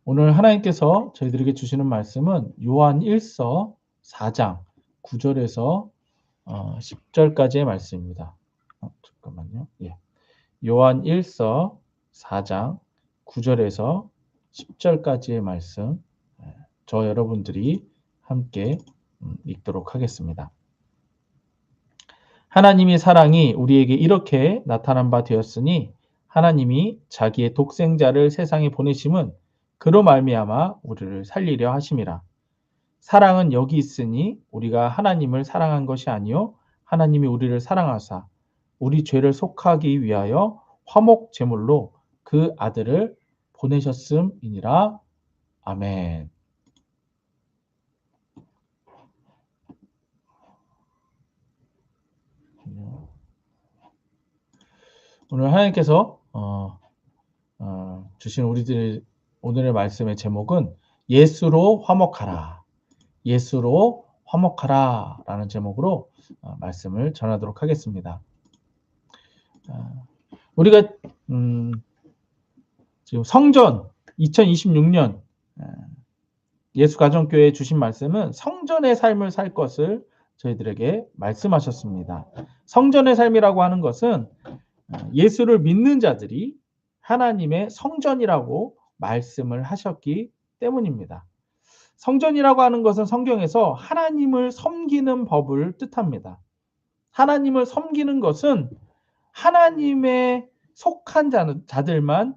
오늘 하나님께서 저희들에게 주시는 말씀은 요한 1서 4장 9절에서 10절까지의 말씀입니다. 잠깐만요. 예. 요한 1서 4장 9절에서 10절까지의 말씀, 저 여러분들이 함께 읽도록 하겠습니다. 하나님의 사랑이 우리에게 이렇게 나타난 바 되었으니 하나님이 자기의 독생자를 세상에 보내심은 그로 말미암아 우리를 살리려 하심이라. 사랑은 여기 있으니 우리가 하나님을 사랑한 것이 아니요 하나님이 우리를 사랑하사 우리 죄를 속하기 위하여 화목 제물로 그 아들을 보내셨음이니라. 아멘. 오늘 하나님께서 주신 우리들 오늘의 말씀의 제목은 예수로 화목하라. 예수로 화목하라 라는 제목으로 말씀을 전하도록 하겠습니다. 우리가 지금 성전 2026년 예수가정교회에 주신 말씀은 성전의 삶을 살 것을 저희들에게 말씀하셨습니다. 성전의 삶이라고 하는 것은 예수를 믿는 자들이 하나님의 성전이라고 말씀을 하셨기 때문입니다. 성전이라고 하는 것은 성경에서 하나님을 섬기는 법을 뜻합니다. 하나님을 섬기는 것은 하나님의 속한 자들만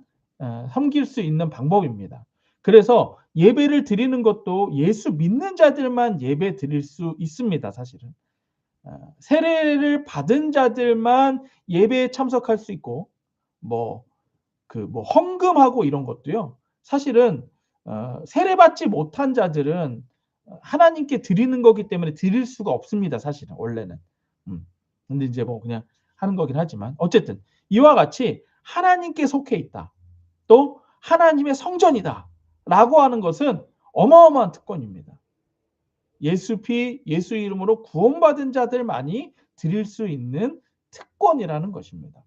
섬길 수 있는 방법입니다. 그래서 예배를 드리는 것도 예수 믿는 자들만 예배 드릴 수 있습니다. 사실은 세례를 받은 자들만 예배에 참석할 수 있고 헌금하고 이런 것도요. 사실은 세례받지 못한 자들은 하나님께 드리는 거기 때문에 드릴 수가 없습니다. 사실은 원래는. 근데 이제 그냥 하는 거긴 하지만 어쨌든 이와 같이 하나님께 속해 있다. 또 하나님의 성전이다. 라고 하는 것은 어마어마한 특권입니다. 예수 이름으로 구원받은 자들만이 드릴 수 있는 특권이라는 것입니다.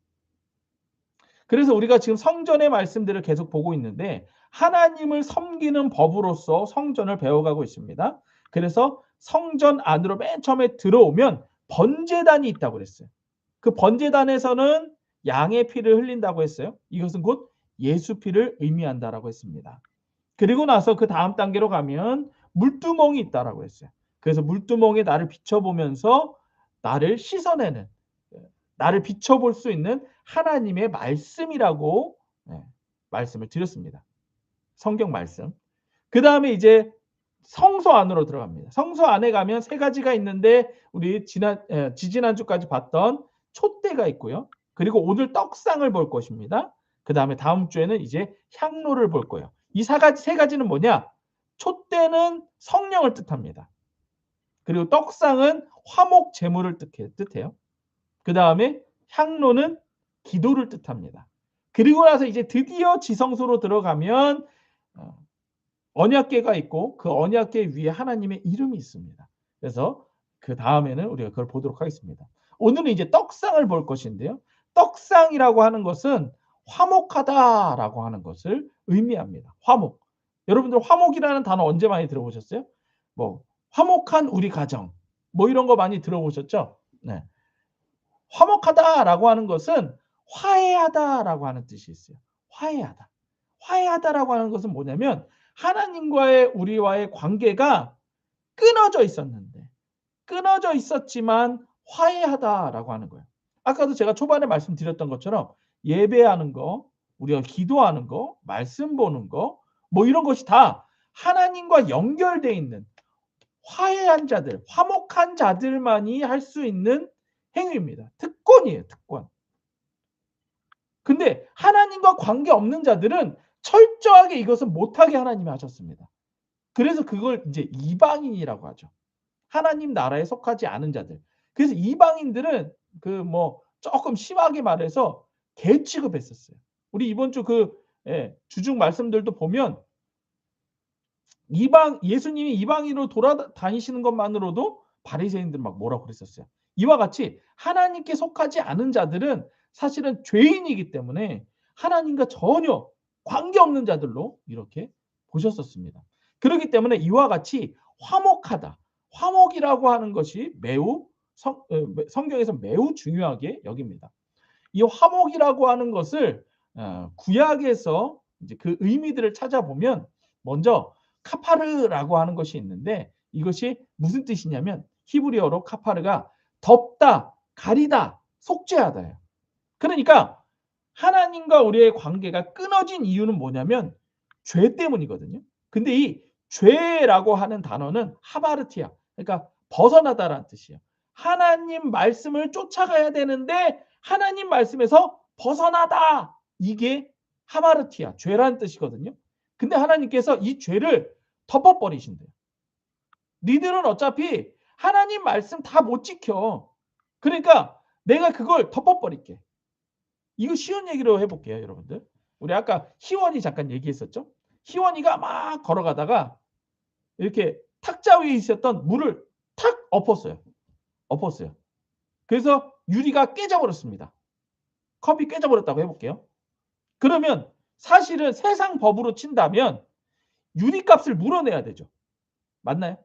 그래서 우리가 지금 성전의 말씀들을 계속 보고 있는데 하나님을 섬기는 법으로서 성전을 배워가고 있습니다. 그래서 성전 안으로 맨 처음에 들어오면 번제단이 있다고 그랬어요. 그 번제단에서는 양의 피를 흘린다고 했어요. 이것은 곧 예수 피를 의미한다라고 했습니다. 그리고 나서 그 다음 단계로 가면 물두멍이 있다라고 했어요. 그래서 물두멍에 나를 비춰보면서 나를 씻어내는, 나를 비춰볼 수 있는 하나님의 말씀이라고 말씀을 드렸습니다. 성경 말씀. 그 다음에 이제 성소 안으로 들어갑니다. 성소 안에 가면 세 가지가 있는데 우리 지지난주까지 봤던 촛대가 있고요. 그리고 오늘 떡상을 볼 것입니다. 그 다음에 다음 주에는 이제 향로를 볼 거예요. 이 세 가지는 뭐냐? 촛대는 성령을 뜻합니다. 그리고 떡상은 화목 제물을 뜻해요. 그 다음에 향로는 기도를 뜻합니다. 그리고 나서 이제 드디어 지성소로 들어가면 언약궤가 있고 그 언약궤 위에 하나님의 이름이 있습니다. 그래서 그 다음에는 우리가 그걸 보도록 하겠습니다. 오늘은 이제 떡상을 볼 것인데요. 떡상이라고 하는 것은 화목하다라고 하는 것을 의미합니다. 화목. 여러분들 화목이라는 단어 언제 많이 들어보셨어요? 화목한 우리 가정. 이런 거 많이 들어보셨죠? 네. 화목하다라고 하는 것은 화해하다라고 하는 뜻이 있어요. 화해하다. 화해하다라고 하는 것은 뭐냐면 하나님과의 우리와의 관계가 끊어져 있었지만 화해하다라고 하는 거예요. 아까도 제가 초반에 말씀드렸던 것처럼 예배하는 거, 우리가 기도하는 거, 말씀 보는 거, 이런 것이 다 하나님과 연결되어 있는 화해한 자들, 화목한 자들만이 할 수 있는 행위입니다. 특권이에요, 특권. 근데 하나님과 관계없는 자들은 철저하게 이것을 못하게 하나님이 하셨습니다. 그래서 그걸 이제 이방인이라고 하죠. 하나님 나라에 속하지 않은 자들. 그래서 이방인들은 조금 심하게 말해서 개 취급했었어요. 우리 이번 주 주중 말씀들도 보면 예수님이 이방인으로 돌아다니시는 것만으로도 바리새인들 막 뭐라고 그랬었어요. 이와 같이 하나님께 속하지 않은 자들은 사실은 죄인이기 때문에 하나님과 전혀 관계없는 자들로 이렇게 보셨었습니다. 그렇기 때문에 이와 같이 화목하다. 화목이라고 하는 것이 매우 성경에서 매우 중요하게 여깁니다. 이 화목이라고 하는 것을 구약에서 이제 그 의미들을 찾아보면 먼저 카파르라고 하는 것이 있는데 이것이 무슨 뜻이냐면 히브리어로 카파르가 덮다, 가리다, 속죄하다예요. 그러니까 하나님과 우리의 관계가 끊어진 이유는 뭐냐면 죄 때문이거든요. 근데 이 죄라고 하는 단어는 하바르티아, 그러니까 벗어나다라는 뜻이에요. 하나님 말씀을 쫓아가야 되는데 하나님 말씀에서 벗어나다. 이게 하바르티아, 죄라는 뜻이거든요. 근데 하나님께서 이 죄를 덮어버리신대요. 니들은 어차피 하나님 말씀 다 못 지켜. 그러니까 내가 그걸 덮어버릴게. 이거 쉬운 얘기로 해볼게요, 여러분들. 우리 아까 희원이 잠깐 얘기했었죠? 희원이가 막 걸어가다가 이렇게 탁자 위에 있었던 물을 탁 엎었어요. 엎었어요. 그래서 유리가 깨져버렸습니다. 컵이 깨져버렸다고 해볼게요. 그러면 사실은 세상 법으로 친다면 유리값을 물어내야 되죠. 맞나요?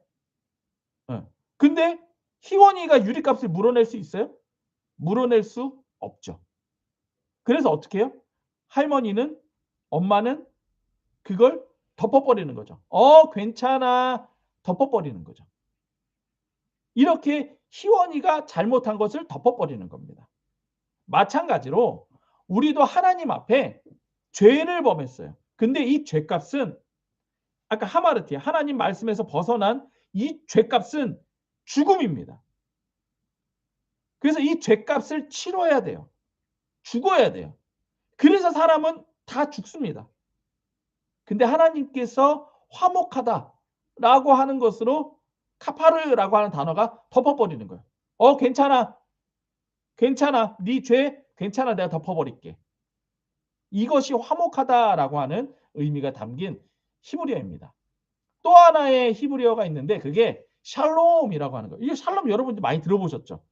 네. 근데 희원이가 유리값을 물어낼 수 있어요? 물어낼 수 없죠. 그래서 어떻게 해요? 할머니는, 엄마는 그걸 덮어버리는 거죠. 괜찮아. 덮어버리는 거죠. 이렇게 희원이가 잘못한 것을 덮어버리는 겁니다. 마찬가지로 우리도 하나님 앞에 죄를 범했어요. 근데 이 죄값은 아까 하마르티아, 하나님 말씀에서 벗어난 이 죄값은 죽음입니다. 그래서 이 죄값을 치러야 돼요. 죽어야 돼요. 그래서 사람은 다 죽습니다. 근데 하나님께서 화목하다라고 하는 것으로 카파르라고 하는 단어가 덮어버리는 거예요. 괜찮아. 괜찮아. 네 죄 괜찮아. 내가 덮어버릴게. 이것이 화목하다라고 하는 의미가 담긴 히브리어입니다. 또 하나의 히브리어가 있는데 그게 샬롬이라고 하는 거예요. 이게 샬롬 여러분들 많이 들어보셨죠?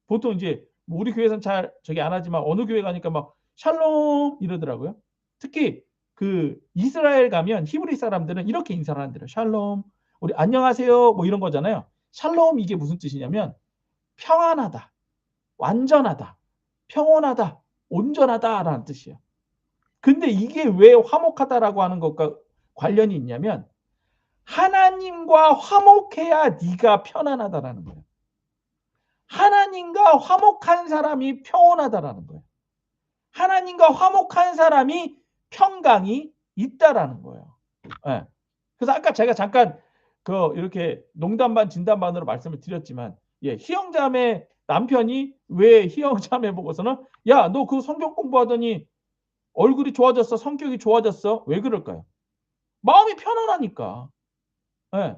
보통 이제 우리 교회에서는 잘 저기 안 하지만 어느 교회 가니까 막 샬롬 이러더라고요. 특히 그 이스라엘 가면 히브리 사람들은 이렇게 인사를 한대요. 샬롬. 우리 안녕하세요 뭐 이런 거잖아요. 샬롬 이게 무슨 뜻이냐면 평안하다, 완전하다, 평온하다, 온전하다라는 뜻이에요. 근데 이게 왜 화목하다라고 하는 것과 관련이 있냐면 하나님과 화목해야 네가 편안하다라는 거예요. 하나님과 화목한 사람이 평온하다라는 거예요. 하나님과 화목한 사람이 평강이 있다라는 거예요. 네. 그래서 아까 제가 잠깐 이렇게 농담 반 진담 반으로 말씀을 드렸지만 희영자매 남편이 왜 희영자매 보고서는 야, 너 그 성경 공부하더니 얼굴이 좋아졌어, 성격이 좋아졌어. 왜 그럴까요? 마음이 편안하니까. 네.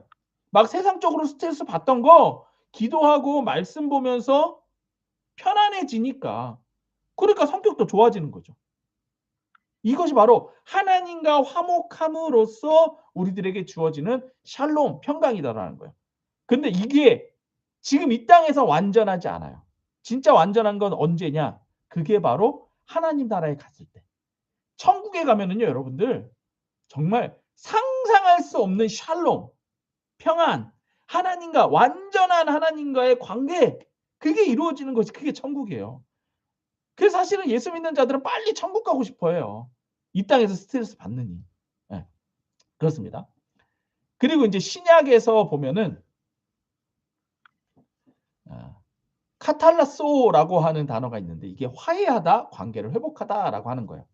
막 세상적으로 스트레스 받던 거 기도하고 말씀 보면서 편안해지니까. 그러니까 성격도 좋아지는 거죠. 이것이 바로 하나님과 화목함으로써 우리들에게 주어지는 샬롬, 평강이다라는 거예요. 근데 이게 지금 이 땅에서 완전하지 않아요. 진짜 완전한 건 언제냐? 그게 바로 하나님 나라에 갔을 때. 천국에 가면은요, 여러분들 정말 상상할 수 없는 샬롬, 평안, 하나님과 완전한 하나님과의 관계, 그게 이루어지는 것이 그게 천국이에요. 그래서 사실은 예수 믿는 자들은 빨리 천국 가고 싶어 해요. 이 땅에서 스트레스 받느니. 네, 그렇습니다. 그리고 이제 신약에서 보면은 카탈라소라고 하는 단어가 있는데 이게 화해하다, 관계를 회복하다라고 하는 거예요.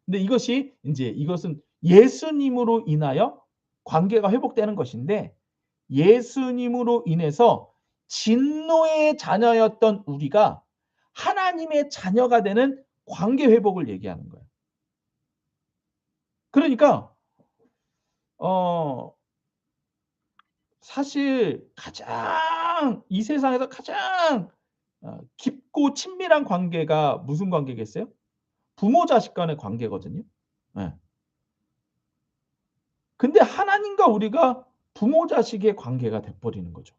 근데 이것은 예수님으로 인하여 관계가 회복되는 것인데 예수님으로 인해서 진노의 자녀였던 우리가 하나님의 자녀가 되는 관계 회복을 얘기하는 거예요. 그러니까 사실 이 세상에서 가장 깊고 친밀한 관계가 무슨 관계겠어요? 부모 자식 간의 관계거든요. 네. 근데 하나님과 우리가 부모 자식의 관계가 돼버리는 거죠.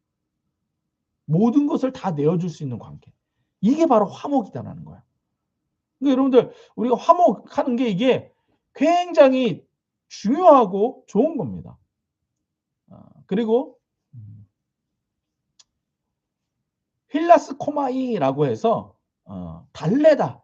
모든 것을 다 내어줄 수 있는 관계. 이게 바로 화목이다라는 거야. 그러니까 여러분들 우리가 화목하는 게 이게 굉장히 중요하고 좋은 겁니다. 그리고 힐라스 코마이라고 해서 달래다,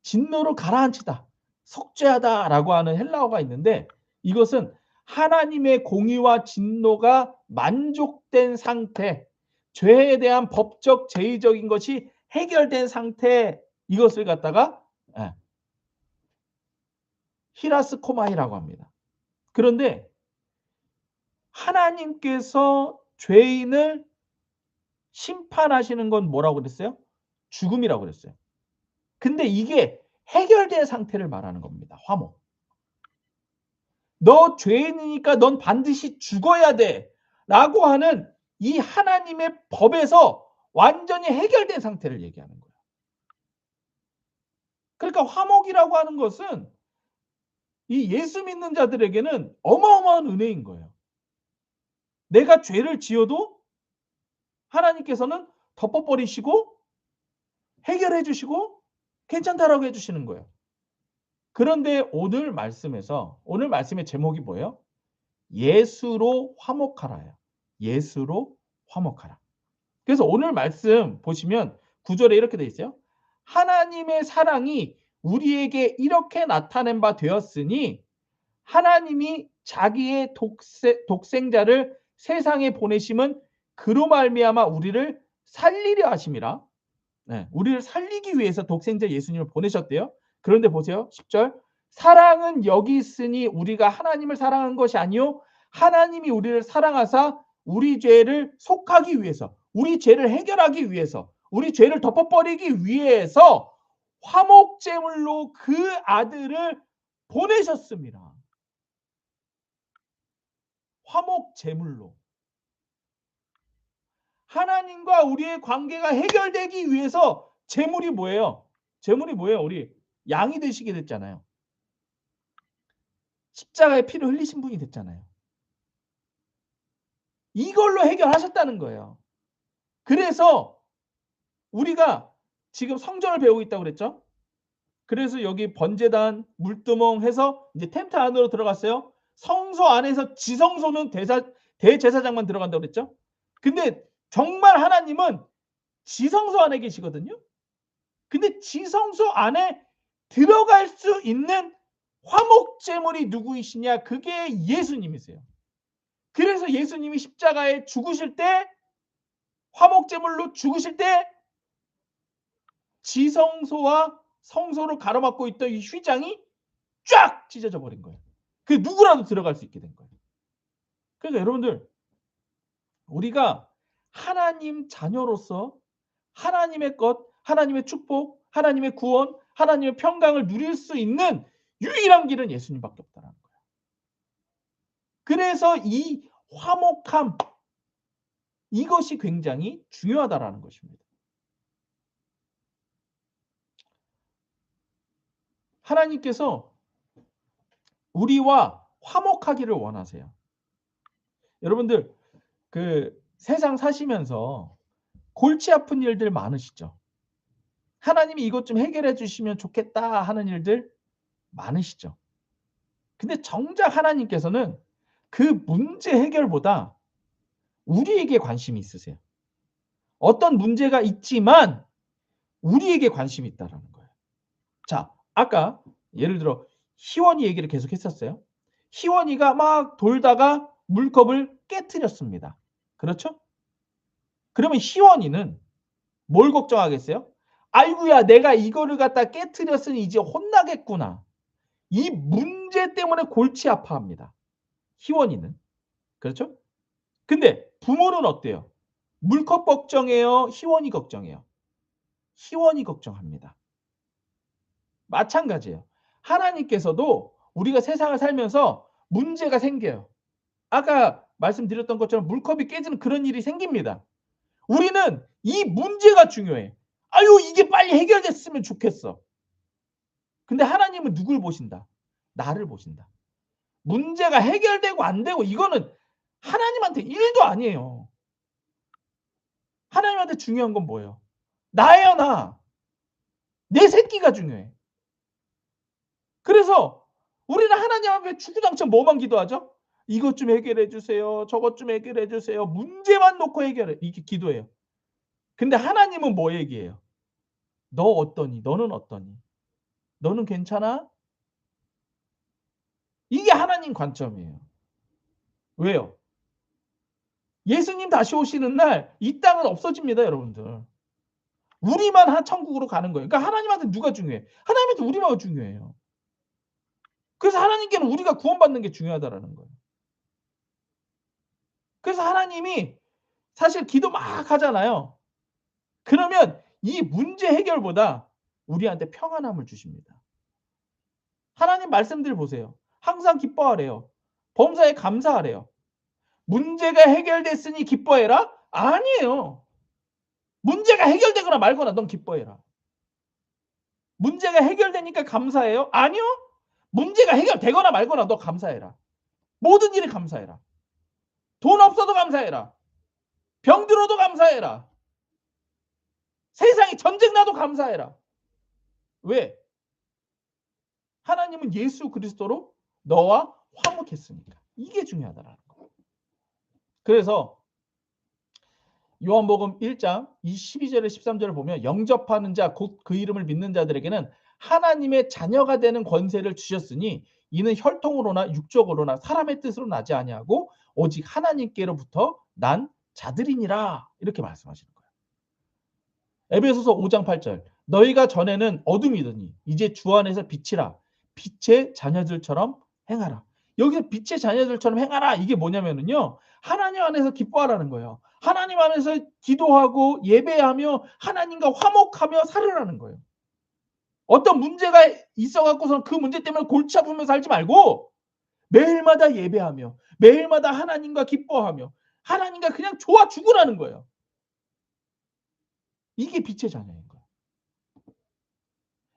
진노를 가라앉히다, 속죄하다라고 하는 헬라어가 있는데 이것은 하나님의 공의와 진노가 만족된 상태, 죄에 대한 법적 제의적인 것이 해결된 상태, 이것을 갖다가 히라스 코마이라고 합니다. 그런데 하나님께서 죄인을 심판하시는 건 뭐라고 그랬어요? 죽음이라고 그랬어요. 근데 이게 해결된 상태를 말하는 겁니다. 화목. 너 죄인이니까 넌 반드시 죽어야 돼 라고 하는 이 하나님의 법에서 완전히 해결된 상태를 얘기하는 거예요. 그러니까 화목이라고 하는 것은 이 예수 믿는 자들에게는 어마어마한 은혜인 거예요. 내가 죄를 지어도 하나님께서는 덮어버리시고 해결해 주시고 괜찮다라고 해주시는 거예요. 그런데 오늘 말씀의 제목이 뭐예요? 예수로 화목하라예요. 예수로 화목하라. 그래서 오늘 말씀 보시면 9절에 이렇게 돼 있어요. 하나님의 사랑이 우리에게 이렇게 나타낸 바 되었으니 하나님이 자기의 독생자를 세상에 보내심은 그로 말미암아 우리를 살리려 하심이라. 우리를 살리기 위해서 독생자 예수님을 보내셨대요. 그런데 보세요. 10절. 사랑은 여기 있으니 우리가 하나님을 사랑한 것이 아니요 하나님이 우리를 사랑하사 우리 죄를 속하기 위해서, 우리 죄를 해결하기 위해서, 우리 죄를 덮어버리기 위해서 화목제물로 그 아들을 보내셨습니다. 화목제물로. 하나님과 우리의 관계가 해결되기 위해서 제물이 뭐예요? 제물이 뭐예요? 우리 양이 되시게 됐잖아요. 십자가의 피를 흘리신 분이 됐잖아요. 이걸로 해결하셨다는 거예요. 그래서 우리가 지금 성전을 배우고 있다고 그랬죠? 그래서 여기 번제단, 물두멍 해서 이제 텐트 안으로 들어갔어요. 성소 안에서 지성소는 대제사장만 들어간다고 그랬죠? 근데 정말 하나님은 지성소 안에 계시거든요. 근데 지성소 안에 들어갈 수 있는 화목제물이 누구이시냐? 그게 예수님이세요. 그래서 예수님이 십자가에 죽으실 때, 화목제물로 죽으실 때 지성소와 성소를 가로막고 있던 이 휘장이 쫙 찢어져 버린 거예요. 그 누구라도 들어갈 수 있게 된 거예요. 그러니까 여러분들, 우리가 하나님 자녀로서 하나님의 것, 하나님의 축복, 하나님의 구원, 하나님의 평강을 누릴 수 있는 유일한 길은 예수님밖에 없다는 거예요. 그래서 이 화목함, 이것이 굉장히 중요하다라는 것입니다. 하나님께서 우리와 화목하기를 원하세요. 여러분들, 그 세상 사시면서 골치 아픈 일들 많으시죠? 하나님이 이것 좀 해결해 주시면 좋겠다 하는 일들 많으시죠? 근데 정작 하나님께서는 그 문제 해결보다 우리에게 관심이 있으세요. 어떤 문제가 있지만 우리에게 관심이 있다라는 거예요. 자, 아까 예를 들어 희원이 얘기를 계속 했었어요. 희원이가 막 돌다가 물컵을 깨트렸습니다. 그렇죠? 그러면 희원이는 뭘 걱정하겠어요? 아이고야, 내가 이거를 갖다 깨트렸으니 이제 혼나겠구나. 이 문제 때문에 골치 아파합니다. 희원이는. 그렇죠? 근데 부모는 어때요? 물컵 걱정해요? 희원이 걱정해요? 희원이 걱정합니다. 마찬가지예요. 하나님께서도 우리가 세상을 살면서 문제가 생겨요. 아까 말씀드렸던 것처럼 물컵이 깨지는 그런 일이 생깁니다. 우리는 이 문제가 중요해. 아유, 이게 빨리 해결됐으면 좋겠어. 근데 하나님은 누굴 보신다? 나를 보신다. 문제가 해결되고 안 되고 이거는 하나님한테 일도 아니에요. 하나님한테 중요한 건 뭐예요? 나예요, 나. 내 새끼가 중요해. 그래서 우리는 하나님 앞에 주구장창 뭐만 기도하죠? 이것 좀 해결해 주세요. 저것 좀 해결해 주세요. 문제만 놓고 해결해. 이게 기도예요. 근데 하나님은 뭐 얘기해요? 너 어떠니? 너는 어떠니? 너는 괜찮아? 이게 하나님 관점이에요. 왜요? 예수님 다시 오시는 날 이 땅은 없어집니다, 여러분들. 우리만 천국으로 가는 거예요. 그러니까 하나님한테 누가 중요해? 하나님한테 우리만 중요해요. 그래서 하나님께는 우리가 구원받는 게 중요하다라는 거예요. 그래서 하나님이 사실 기도 막 하잖아요. 그러면 이 문제 해결보다 우리한테 평안함을 주십니다. 하나님 말씀들 보세요. 항상 기뻐하래요. 범사에 감사하래요. 문제가 해결됐으니 기뻐해라? 아니에요. 문제가 해결되거나 말거나 넌 기뻐해라. 문제가 해결되니까 감사해요? 아니요. 문제가 해결되거나 말거나 너 감사해라. 모든 일에 감사해라. 돈 없어도 감사해라. 병 들어도 감사해라. 세상에 전쟁 나도 감사해라. 왜? 하나님은 예수 그리스도로 너와 화목했으니까. 이게 중요하다라는 거. 그래서 요한복음 1장 12절에 13절을 보면 영접하는 자 곧 그 이름을 믿는 자들에게는 하나님의 자녀가 되는 권세를 주셨으니 이는 혈통으로나 육적으로나 사람의 뜻으로 나지 아니하고 오직 하나님께로부터 난 자들이니라. 이렇게 말씀하시는 거예요. 에베소서 5장 8절 너희가 전에는 어둠이더니 이제 주 안에서 빛이라 빛의 자녀들처럼 행하라. 여기서 빛의 자녀들처럼 행하라. 이게 뭐냐면은요. 하나님 안에서 기뻐하라는 거예요. 하나님 안에서 기도하고 예배하며 하나님과 화목하며 살으라는 거예요. 어떤 문제가 있어 갖고선 그 문제 때문에 골치 아프며 살지 말고 매일마다 예배하며 매일마다 하나님과 기뻐하며 하나님과 그냥 좋아 죽으라는 거예요. 이게 빛의 자녀인 거예요.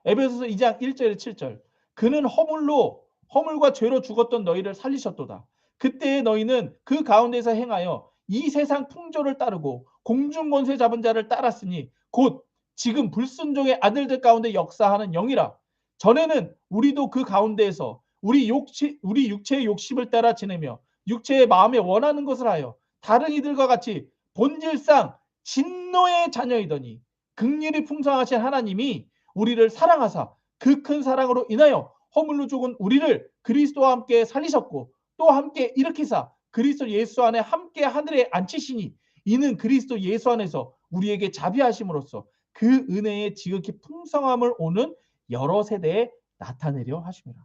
에베소서 2장 1절에 7절 그는 허물과 죄로 죽었던 너희를 살리셨도다. 그때의 너희는 그 가운데서 행하여 이 세상 풍조를 따르고 공중 권세 잡은 자를 따랐으니 곧 지금 불순종의 아들들 가운데 역사하는 영이라. 전에는 우리도 그 가운데에서 우리 육체의 욕심을 따라 지내며 육체의 마음에 원하는 것을 하여 다른 이들과 같이 본질상 진노의 자녀이더니 긍휼이 풍성하신 하나님이 우리를 사랑하사 그 큰 사랑으로 인하여 허물로 죽은 우리를 그리스도와 함께 살리셨고 또 함께 일으키사 그리스도 예수 안에 함께 하늘에 앉히시니 이는 그리스도 예수 안에서 우리에게 자비하심으로써 그 은혜의 지극히 풍성함을 오는 여러 세대에 나타내려 하심이라.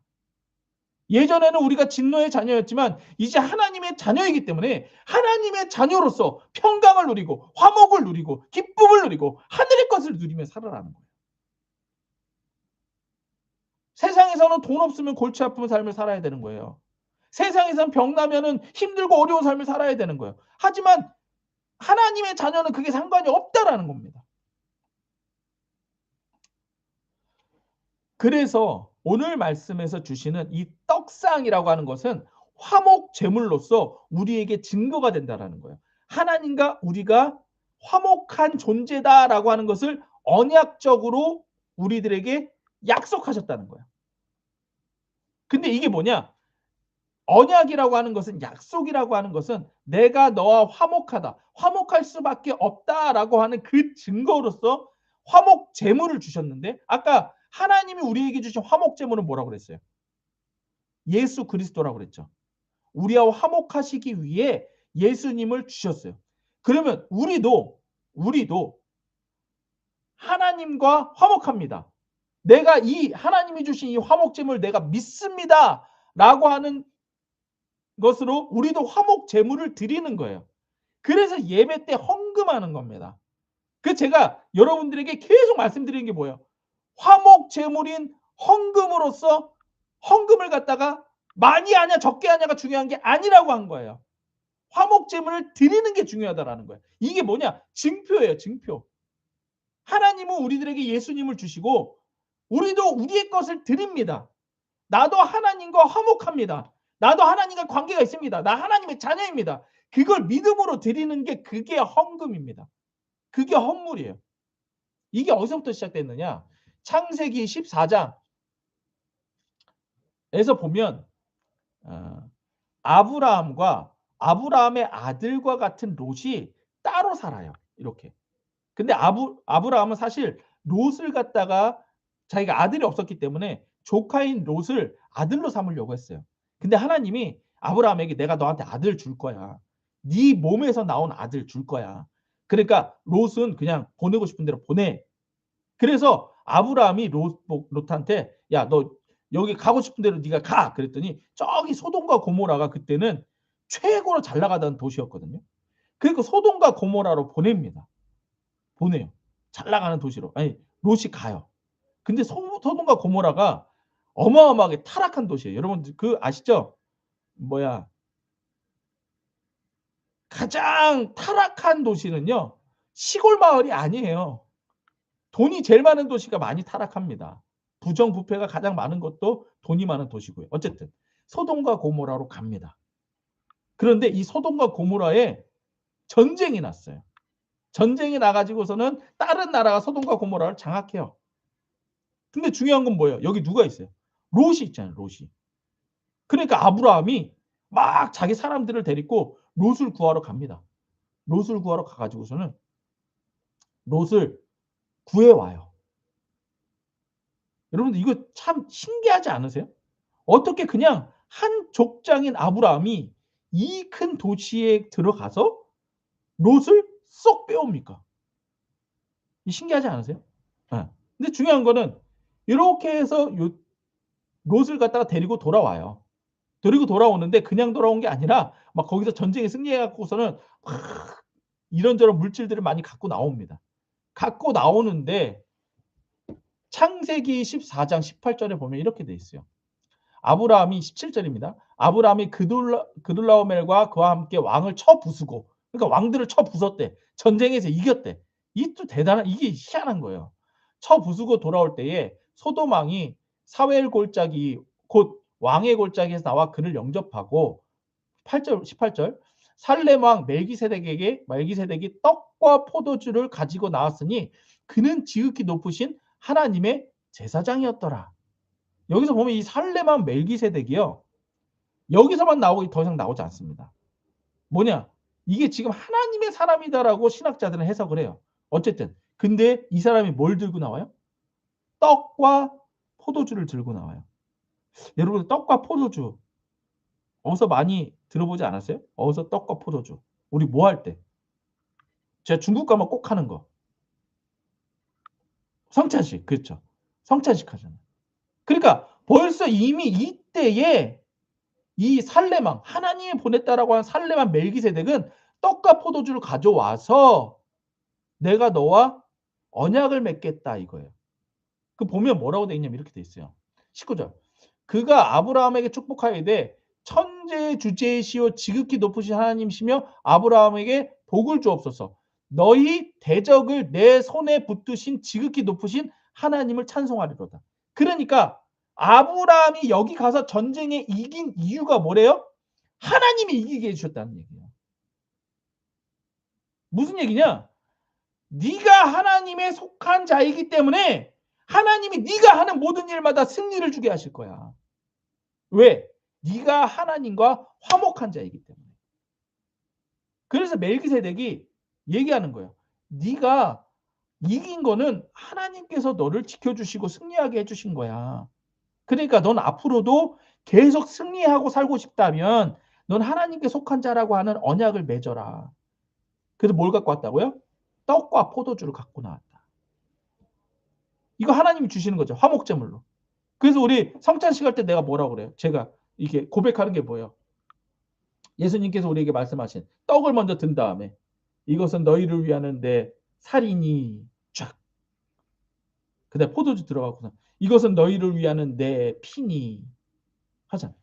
예전에는 우리가 진노의 자녀였지만 이제 하나님의 자녀이기 때문에 하나님의 자녀로서 평강을 누리고 화목을 누리고 기쁨을 누리고 하늘의 것을 누리며 살아라는 거예요. 세상에서는 돈 없으면 골치 아픈 삶을 살아야 되는 거예요. 세상에서는 병 나면은 힘들고 어려운 삶을 살아야 되는 거예요. 하지만 하나님의 자녀는 그게 상관이 없다라는 겁니다. 그래서 오늘 말씀에서 주시는 이 떡상이라고 하는 것은 화목 제물로서 우리에게 증거가 된다라는 거예요. 하나님과 우리가 화목한 존재다라고 하는 것을 언약적으로 우리들에게 약속하셨다는 거예요. 근데 이게 뭐냐? 언약이라고 하는 것은 약속이라고 하는 것은 내가 너와 화목하다. 화목할 수밖에 없다라고 하는 그 증거로서 화목 제물을 주셨는데 아까 하나님이 우리에게 주신 화목 제물은 뭐라고 그랬어요? 예수 그리스도라고 그랬죠. 우리와 화목하시기 위해 예수님을 주셨어요. 그러면 우리도 하나님과 화목합니다. 내가 이 하나님이 주신 이 화목 제물을 내가 믿습니다라고 하는 것으로 우리도 화목 제물을 드리는 거예요. 그래서 예배 때 헌금하는 겁니다. 그 제가 여러분들에게 계속 말씀드리는 게 뭐예요? 화목 제물인 헌금으로서 헌금을 갖다가 많이 하냐 적게 하냐가 중요한 게 아니라고 한 거예요. 화목 제물을 드리는 게 중요하다라는 거예요. 이게 뭐냐? 증표예요, 증표. 하나님은 우리들에게 예수님을 주시고 우리도 우리의 것을 드립니다. 나도 하나님과 화목합니다. 나도 하나님과 관계가 있습니다. 나 하나님의 자녀입니다. 그걸 믿음으로 드리는 게 그게 헌금입니다. 그게 헌물이에요. 이게 어디서부터 시작됐느냐? 창세기 14장 에서 보면 아브라함과 아브라함의 아들과 같은 롯이 따로 살아요. 이렇게. 근데 아브라함은 사실 롯을 갖다가 자기가 아들이 없었기 때문에 조카인 롯을 아들로 삼으려고 했어요. 근데 하나님이 아브라함에게 내가 너한테 아들 줄 거야. 네 몸에서 나온 아들 줄 거야. 그러니까 롯은 그냥 보내고 싶은 대로 보내. 그래서 아브라함이 롯한테 야, 너 여기 가고 싶은 대로 네가 가. 그랬더니 저기 소돔과 고모라가 그때는 최고로 잘 나가던 도시였거든요. 그러니까 소돔과 고모라로 보냅니다. 보내요. 잘 나가는 도시로. 아니, 롯이 가요. 근데 소돔과 고모라가 어마어마하게 타락한 도시예요. 여러분 그 아시죠? 뭐야? 가장 타락한 도시는요. 시골 마을이 아니에요. 돈이 제일 많은 도시가 많이 타락합니다. 부정부패가 가장 많은 것도 돈이 많은 도시고요. 어쨌든 소돔과 고모라로 갑니다. 그런데 이 소돔과 고모라에 전쟁이 났어요. 전쟁이 나가지고서는 다른 나라가 소돔과 고모라를 장악해요. 근데 중요한 건 뭐예요? 여기 누가 있어요? 롯이 있잖아요. 롯이. 그러니까 아브라함이 막 자기 사람들을 데리고 롯을 구하러 갑니다. 롯을 구하러 가가지고서는 롯을 구해와요. 여러분들 이거 참 신기하지 않으세요? 어떻게 그냥 한 족장인 아브라함이 이 큰 도시에 들어가서 롯을 쏙 빼옵니까? 신기하지 않으세요? 네. 근데 중요한 거는 이렇게 해서 롯을 갖다가 데리고 돌아와요. 데리고 돌아오는데 그냥 돌아온 게 아니라 막 거기서 전쟁에 승리해 갖고서는 막 이런저런 물질들을 많이 갖고 나옵니다. 갖고 나오는데 창세기 14장 18절에 보면 이렇게 돼 있어요. 아브라함이 17절입니다. 아브라함이 그둘라오멜과 그와 함께 왕을 쳐 부수고, 그러니까 왕들을 쳐 부쉈대. 전쟁에서 이겼대. 이 또 대단한, 이게 희한한 거예요. 쳐 부수고 돌아올 때에 소돔 왕이 사웰 골짜기 곧 왕의 골짜기에서 나와 그를 영접하고 18절 살렘 왕 멜기세덱이 떡과 포도주를 가지고 나왔으니 그는 지극히 높으신 하나님의 제사장이었더라. 여기서 보면 이 살렘 왕 멜기세덱이요. 여기서만 나오고 더 이상 나오지 않습니다. 뭐냐? 이게 지금 하나님의 사람이다라고 신학자들은 해석을 해요. 어쨌든 근데 이 사람이 뭘 들고 나와요? 떡과 포도주를 들고 나와요. 여러분 떡과 포도주 어디서 많이 들어보지 않았어요? 어디서 떡과 포도주. 우리 뭐 할 때? 제가 중국 가면 꼭 하는 거. 성찬식. 그렇죠. 성찬식 하잖아요. 그러니까 벌써 이미 이때에 이 살레망, 하나님이 보냈다라고 한 살레망 멜기세덱은 떡과 포도주를 가져와서 내가 너와 언약을 맺겠다 이거예요. 그 보면 뭐라고 돼 있냐면 이렇게 돼 있어요. 19절. 그가 아브라함에게 축복하여되 천재 주제이시오 지극히 높으신 하나님이시며 아브라함에게 복을 주옵소서. 너희 대적을 내 손에 붙드신 지극히 높으신 하나님을 찬송하리로다. 그러니까 아브라함이 여기 가서 전쟁에 이긴 이유가 뭐래요? 하나님이 이기게 해주셨다는 얘기예요. 무슨 얘기냐? 네가 하나님에 속한 자이기 때문에 하나님이 네가 하는 모든 일마다 승리를 주게 하실 거야. 왜? 네가 하나님과 화목한 자이기 때문에. 그래서 멜기세덱이 얘기하는 거예요. 네가 이긴 거는 하나님께서 너를 지켜주시고 승리하게 해주신 거야. 그러니까 넌 앞으로도 계속 승리하고 살고 싶다면 넌 하나님께 속한 자라고 하는 언약을 맺어라. 그래서 뭘 갖고 왔다고요? 떡과 포도주를 갖고 나왔다. 이거 하나님이 주시는 거죠. 화목제물로. 그래서 우리 성찬식 할 때 내가 뭐라고 그래요? 제가 이게 고백하는 게 뭐예요? 예수님께서 우리에게 말씀하신 떡을 먼저 든 다음에 이것은 너희를 위하는 내 살이니 쫙. 그다음에 포도주 들어가고서 이것은 너희를 위하는 내 피니 하잖아요.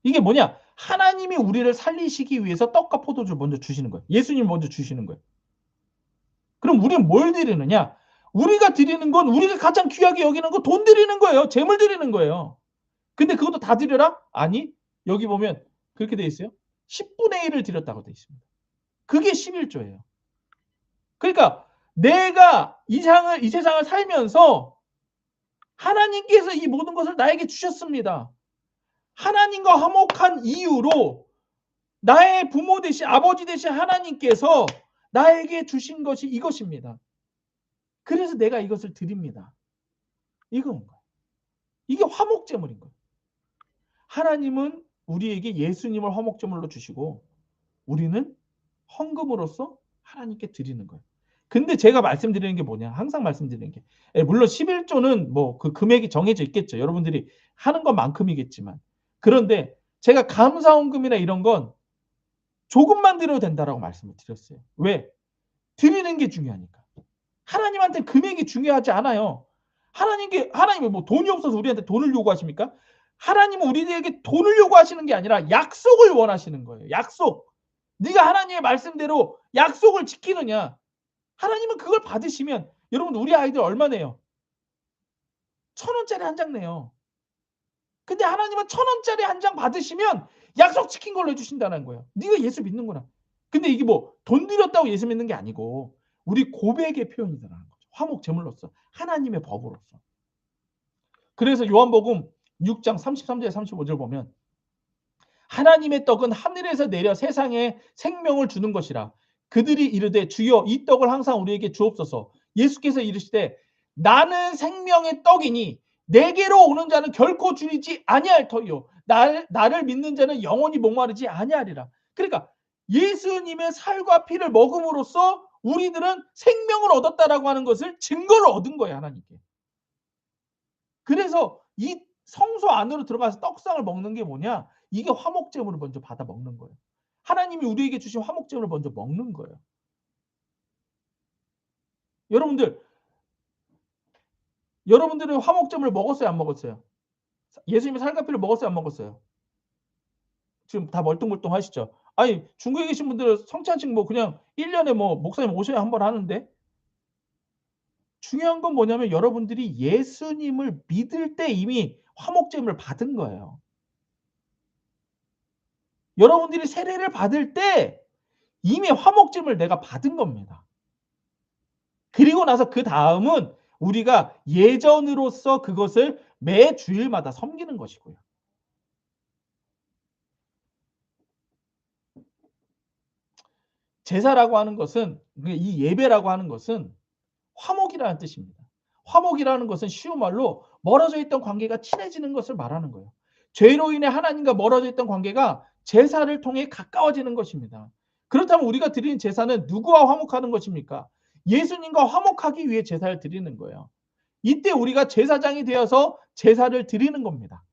이게 뭐냐? 하나님이 우리를 살리시기 위해서 떡과 포도주를 먼저 주시는 거예요. 예수님 먼저 주시는 거예요. 그럼 우리는 뭘 드리느냐? 우리가 드리는 건 우리가 가장 귀하게 여기는 거 돈 드리는 거예요. 재물 드리는 거예요. 근데 그것도 다 드려라? 아니, 여기 보면 그렇게 돼 있어요. 10분의 1을 드렸다고 돼 있습니다. 그게 11조예요. 그러니까 내가 이 세상을 살면서 하나님께서 이 모든 것을 나에게 주셨습니다. 하나님과 화목한 이유로 나의 부모 되신 아버지 되신 하나님께서 나에게 주신 것이 이것입니다. 그래서 내가 이것을 드립니다. 이건 거예요. 이게 화목제물인 거예요. 하나님은 우리에게 예수님을 화목제물로 주시고 우리는 헌금으로써 하나님께 드리는 거예요. 근데 제가 말씀드리는 게 뭐냐? 항상 말씀드리는 게 물론 11조는 뭐 그 금액이 정해져 있겠죠. 여러분들이 하는 것만큼이겠지만. 그런데 제가 감사헌금이나 이런 건 조금만 드려도 된다라고 말씀을 드렸어요. 왜? 드리는 게 중요하니까. 하나님한테 금액이 중요하지 않아요. 하나님이 뭐 돈이 없어서 우리한테 돈을 요구하십니까? 하나님은 우리에게 돈을 요구하시는 게 아니라 약속을 원하시는 거예요. 약속. 네가 하나님의 말씀대로 약속을 지키느냐. 하나님은 그걸 받으시면 여러분 우리 아이들 얼마 내요? 1,000원짜리 한 장 내요. 근데 하나님은 1,000원짜리 한 장 받으시면 약속 지킨 걸로 해주신다는 거예요. 네가 예수 믿는구나. 근데 이게 뭐 돈 들였다고 예수 믿는 게 아니고 우리 고백의 표현이라는 거죠. 화목 제물로서 하나님의 법으로서. 그래서 요한복음 6장 33절 35절 보면 하나님의 떡은 하늘에서 내려 세상에 생명을 주는 것이라. 그들이 이르되 주여 이 떡을 항상 우리에게 주옵소서. 예수께서 이르시되 나는 생명의 떡이니 내게로 오는 자는 결코 줄이지 아니할 터이요 나를 믿는 자는 영원히 목마르지 아니하리라. 그러니까 예수님의 살과 피를 먹음으로써 우리들은 생명을 얻었다라고 하는 것을 증거를 얻은 거예요. 하나님께. 그래서 이 성소 안으로 들어가서 떡상을 먹는 게 뭐냐? 이게 화목제물을 먼저 받아 먹는 거예요. 하나님이 우리에게 주신 화목제물을 먼저 먹는 거예요. 여러분들은 화목제물을 먹었어요, 안 먹었어요? 예수님의 살과 피를 먹었어요, 안 먹었어요? 지금 다 멀뚱멀뚱하시죠? 아니, 중국에 계신 분들은 성찬식 뭐 그냥 1년에 뭐 목사님 오셔야 한 번 하는데 중요한 건 뭐냐면 여러분들이 예수님을 믿을 때 이미 화목제물을 받은 거예요. 여러분들이 세례를 받을 때 이미 화목제물을 내가 받은 겁니다. 그리고 나서 그다음은 우리가 예전으로서 그것을 매 주일마다 섬기는 것이고요. 제사라고 하는 것은 이 예배라고 하는 것은 화목이라는 뜻입니다. 화목이라는 것은 쉬운 말로 멀어져 있던 관계가 친해지는 것을 말하는 거예요. 죄로 인해 하나님과 멀어져 있던 관계가 제사를 통해 가까워지는 것입니다. 그렇다면 우리가 드리는 제사는 누구와 화목하는 것입니까? 예수님과 화목하기 위해 제사를 드리는 거예요. 이때 우리가 제사장이 되어서 제사를 드리는 겁니다.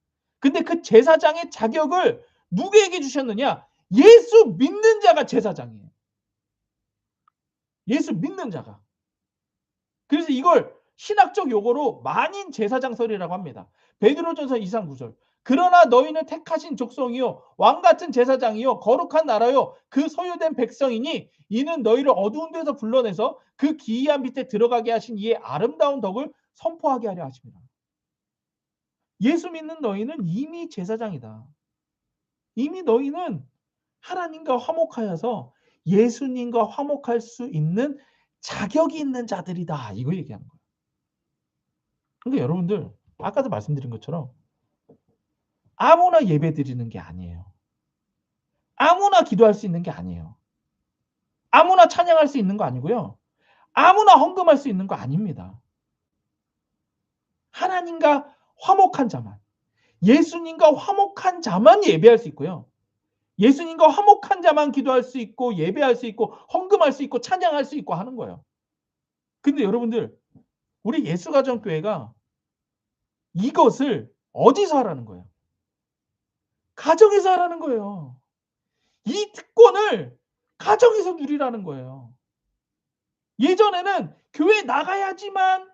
근데 그 제사장의 자격을 누구에게 주셨느냐? 예수 믿는 자가 제사장이에요. 예수 믿는 자가. 그래서 이걸 신학적 용어로 만인 제사장설이라고 합니다. 베드로전서 2장 9절. 그러나 너희는 택하신 족속이요 왕 같은 제사장이요 거룩한 나라요 그 소유된 백성이니 이는 너희를 어두운 데서 불러내서 그 기이한 빛에 들어가게 하신 이의 아름다운 덕을 선포하게 하려 하십니다. 예수 믿는 너희는 이미 제사장이다. 이미 너희는 하나님과 화목하여서 예수님과 화목할 수 있는 자격이 있는 자들이다. 이거 얘기하는 거예요. 그러니까 여러분들 아까도 말씀드린 것처럼 아무나 예배 드리는 게 아니에요. 아무나 기도할 수 있는 게 아니에요. 아무나 찬양할 수 있는 거 아니고요. 아무나 헌금할 수 있는 거 아닙니다. 하나님과 화목한 자만, 예수님과 화목한 자만 예배할 수 있고요. 예수님과 화목한 자만 기도할 수 있고 예배할 수 있고 헌금할 수 있고 찬양할 수 있고 하는 거예요. 근데 여러분들 우리 예수가정교회가 이것을 어디서 하라는 거예요? 가정에서 하라는 거예요. 이 특권을 가정에서 누리라는 거예요. 예전에는 교회 나가야지만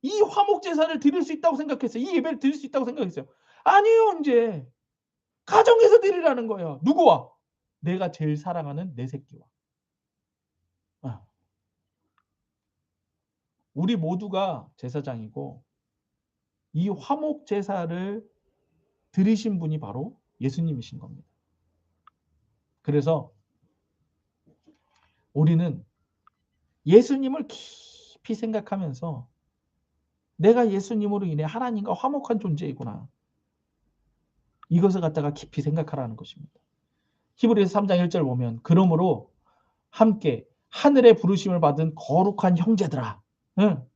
이 화목 제사를 드릴 수 있다고 생각했어요. 이 예배를 드릴 수 있다고 생각했어요. 아니에요, 이제. 가정에서 드리라는 거예요. 누구와? 내가 제일 사랑하는 내 새끼와. 우리 모두가 제사장이고 이 화목 제사를 드리신 분이 바로 예수님이신 겁니다. 그래서 우리는 예수님을 깊이 생각하면서 내가 예수님으로 인해 하나님과 화목한 존재이구나. 이것을 갖다가 깊이 생각하라는 것입니다. 히브리서 3장 1절 보면 그러므로 함께 하늘의 부르심을 받은 거룩한 형제들아. 응?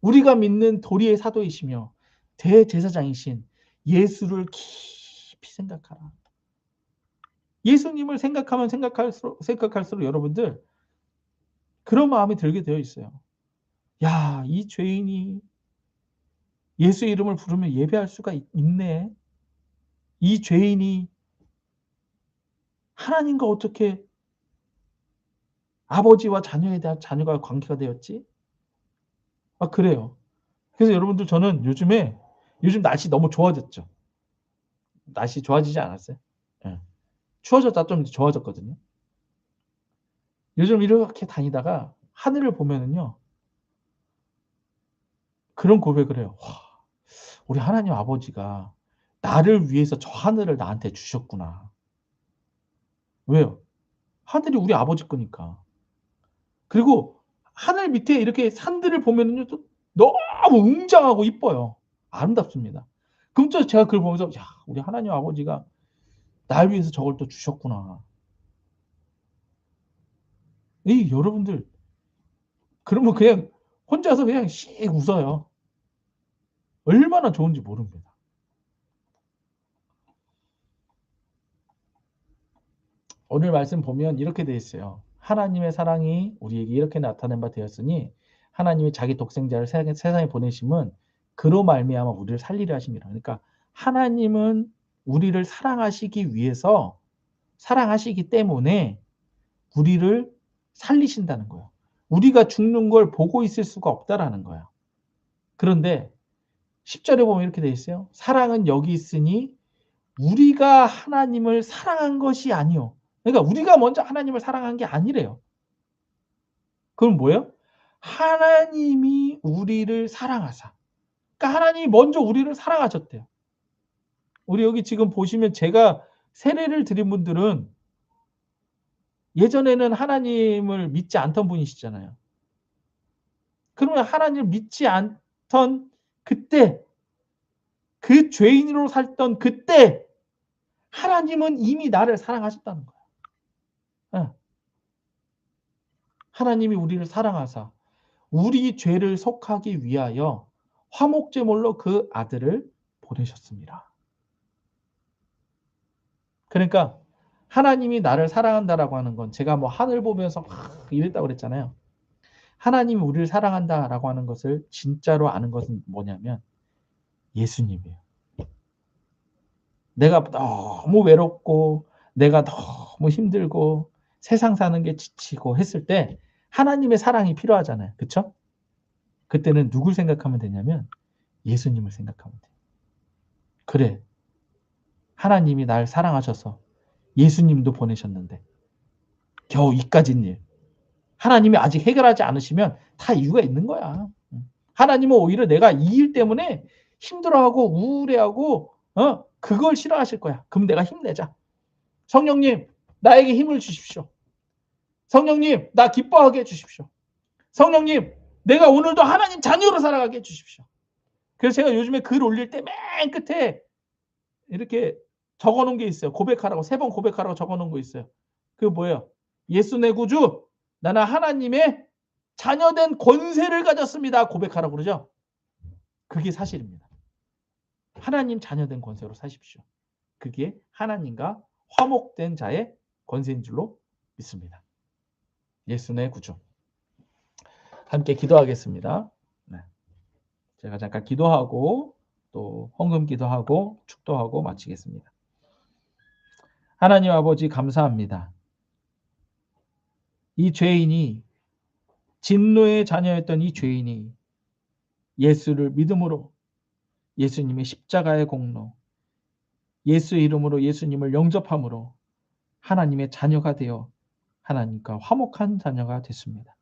우리가 믿는 도리의 사도이시며 대제사장이신 예수를 깊이 생각하라. 예수님을 생각하면 생각할수록 여러분들 그런 마음이 들게 되어 있어요. 야, 이 죄인이 예수 이름을 부르면 예배할 수가 있네. 이 죄인이 하나님과 어떻게 아버지와 자녀에 대한 자녀가 관계가 되었지? 아, 그래요. 그래서 여러분들 저는 요즘 날씨 너무 좋아졌죠. 날씨 좋아지지 않았어요? 예. 추워졌다 좀 좋아졌거든요. 요즘 이렇게 다니다가 하늘을 보면은요. 그런 고백을 해요. 와, 우리 하나님 아버지가 나를 위해서 저 하늘을 나한테 주셨구나. 왜요? 하늘이 우리 아버지 거니까. 그리고 하늘 밑에 이렇게 산들을 보면은요. 또 너무 웅장하고 이뻐요. 아름답습니다. 그럼 또 제가 그걸 보면서 야, 우리 하나님 아버지가 날 위해서 저걸 또 주셨구나. 이 여러분들 그러면 그냥 혼자서 그냥 씩 웃어요. 얼마나 좋은지 모릅니다. 오늘 말씀 보면 이렇게 돼 있어요. 하나님의 사랑이 우리에게 이렇게 나타낸 바 되었으니 하나님이 자기 독생자를 세상에 보내심은 그로 말미암아 우리를 살리려 하심이라. 그러니까 하나님은 우리를 사랑하시기 때문에 우리를 살리신다는 거예요. 우리가 죽는 걸 보고 있을 수가 없다라는 거예요. 그런데 10절에 보면 이렇게 돼 있어요. 사랑은 여기 있으니 우리가 하나님을 사랑한 것이 아니요. 그러니까 우리가 먼저 하나님을 사랑한 게 아니래요. 그럼 뭐예요? 하나님이 우리를 사랑하사. 그러니까 하나님이 먼저 우리를 사랑하셨대요. 우리 여기 지금 보시면 제가 세례를 드린 분들은 예전에는 하나님을 믿지 않던 분이시잖아요. 그러면 하나님을 믿지 않던 그때, 그 죄인으로 살던 그때 하나님은 이미 나를 사랑하셨다는 거예요. 예. 하나님이 우리를 사랑하사 우리 죄를 속하기 위하여 화목제물로 그 아들을 보내셨습니다. 그러니까 하나님이 나를 사랑한다라고 하는 건 제가 뭐 하늘 보면서 막 이랬다고 그랬잖아요. 하나님이 우리를 사랑한다라고 하는 것을 진짜로 아는 것은 뭐냐면 예수님이에요. 내가 너무 외롭고 내가 너무 힘들고 세상 사는 게 지치고 했을 때 하나님의 사랑이 필요하잖아요. 그렇죠? 그때는 누굴 생각하면 되냐면 예수님을 생각하면 돼요. 그래. 하나님이 날 사랑하셔서 예수님도 보내셨는데 겨우 이까진 일. 하나님이 아직 해결하지 않으시면 다 이유가 있는 거야. 하나님은 오히려 내가 이 일 때문에 힘들어하고 우울해하고 그걸 싫어하실 거야. 그럼 내가 힘내자. 성령님, 나에게 힘을 주십시오. 성령님, 나 기뻐하게 해주십시오. 성령님, 내가 오늘도 하나님 자녀로 살아가게 해주십시오. 그래서 제가 요즘에 글 올릴 때 맨 끝에 이렇게 적어놓은 게 있어요. 고백하라고 3번 고백하라고 적어놓은 거 있어요. 그게 뭐예요? 예수 내 구주, 나는 하나님의 자녀된 권세를 가졌습니다. 고백하라고 그러죠. 그게 사실입니다. 하나님 자녀된 권세로 사십시오. 그게 하나님과 화목된 자의 권세인 줄로 믿습니다. 예수 내 구주. 함께 기도하겠습니다. 네. 제가 잠깐 기도하고 또 헌금 기도하고 축도하고 마치겠습니다. 하나님 아버지 감사합니다. 이 죄인이 진노의 자녀였던 이 죄인이 예수를 믿음으로 예수님의 십자가의 공로, 예수 이름으로 예수님을 영접함으로 하나님의 자녀가 되어 하나님과 화목한 자녀가 됐습니다.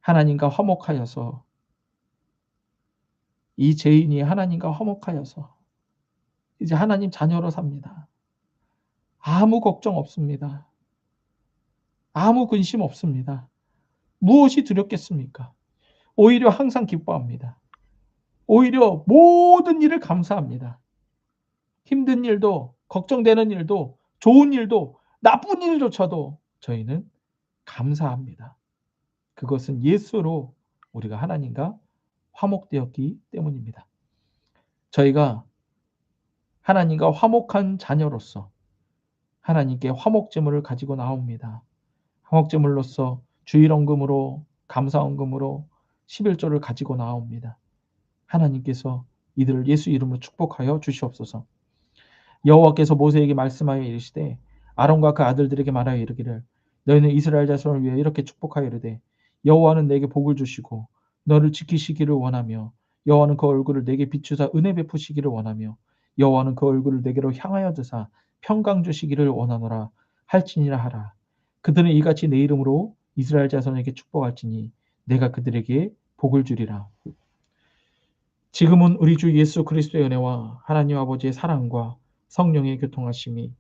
하나님과 화목하여서 이 죄인이 하나님과 화목하여서 이제 하나님 자녀로 삽니다. 아무 걱정 없습니다. 아무 근심 없습니다. 무엇이 두렵겠습니까? 오히려 항상 기뻐합니다. 오히려 모든 일을 감사합니다. 힘든 일도, 걱정되는 일도, 좋은 일도, 나쁜 일조차도 저희는 감사합니다. 그것은 예수로 우리가 하나님과 화목되었기 때문입니다. 저희가 하나님과 화목한 자녀로서 하나님께 화목제물을 가지고 나옵니다. 화목제물로서 주일헌금으로, 감사헌금으로 11조를 가지고 나옵니다. 하나님께서 이들을 예수 이름으로 축복하여 주시옵소서. 여호와께서 모세에게 말씀하여 이르시되 아론과 그 아들들에게 말하여 이르기를 너희는 이스라엘 자손을 위해 이렇게 축복하여 이르되 여호와는 내게 복을 주시고 너를 지키시기를 원하며 여호와는 그 얼굴을 내게 비추사 은혜 베푸시기를 원하며 여호와는 그 얼굴을 내게로 향하여 드사 평강 주시기를 원하노라 할지니라 하라. 그들은 이같이 내 이름으로 이스라엘 자손에게 축복할지니 내가 그들에게 복을 주리라. 지금은 우리 주 예수 그리스도의 은혜와 하나님 아버지의 사랑과 성령의 교통하심이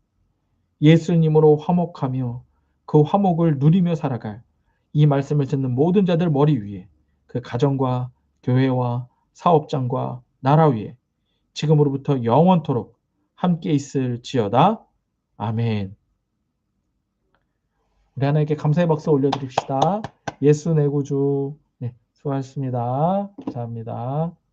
예수님으로 화목하며 그 화목을 누리며 살아갈 이 말씀을 듣는 모든 자들 머리 위에 그 가정과 교회와 사업장과 나라 위에 지금으로부터 영원토록 함께 있을지어다. 아멘. 우리 하나님께 감사의 박수 올려드립시다. 예수 내 구주. 네, 수고하셨습니다. 감사합니다.